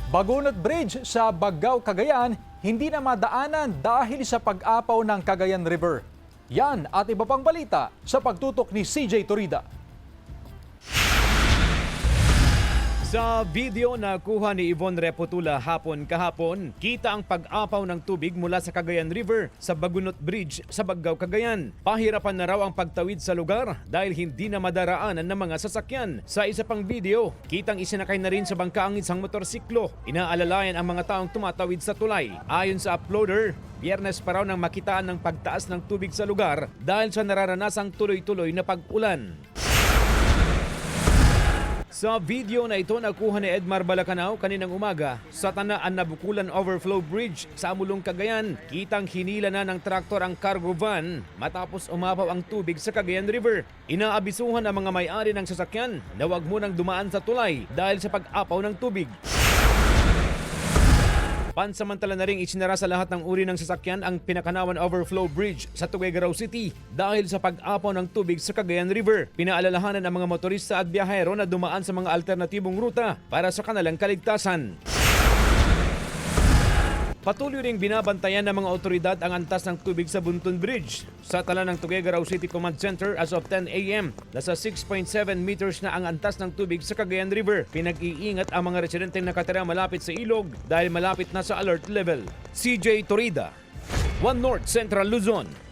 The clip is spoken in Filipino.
Bagunot Bridge sa Baggao, Cagayan, hindi na madaanan dahil sa pag-apaw ng Cagayan River. Yan at iba pang balita sa pagtutok ni CJ Torida. Sa video na kuha ni Yvonne Reputula kahapon, kita ang pag-apaw ng tubig mula sa Cagayan River sa Bagunot Bridge sa Baggao, Cagayan. Pahirapan na raw ang pagtawid sa lugar dahil hindi na madaraanan ng mga sasakyan. Sa isa pang video, kitang isinakay na rin sa bangka ang isang motorsiklo. Inaalalayan ang mga taong tumatawid sa tulay. Ayon sa uploader, Biyernes pa raw nang makitaan ng pagtaas ng tubig sa lugar dahil sa nararanasang tuloy-tuloy na pag-ulan. Sa video na ito nakuha ni Edmar Balacanao kaninang umaga sa Tanaan Nabukulan Overflow Bridge sa Amulong, Cagayan. Kitang hinila na ng traktor ang cargo van matapos umapaw ang tubig sa Cagayan River. Inaabisuhan ang mga may-ari ng sasakyan na huwag munang dumaan sa tulay dahil sa pag-apaw ng tubig. Pansamantala na ring isinara sa lahat ng uri ng sasakyan ang Pinakanawan Overflow Bridge sa Tuguegarao City dahil sa pag-apaw ng tubig sa Cagayan River. Pinaalalahanan ang mga motorista at biyahero na dumaan sa mga alternatibong ruta para sa kanilang kaligtasan. Patuloy ring binabantayan ng mga otoridad ang antas ng tubig sa Buntun Bridge. Sa tala ng Tuguegarao City Command Center as of 10 a.m., nasa 6.7 meters na ang antas ng tubig sa Cagayan River. Pinag-iingat ang mga residenteng nakatira malapit sa ilog dahil malapit na sa alert level. CJ Torida, One North Central Luzon.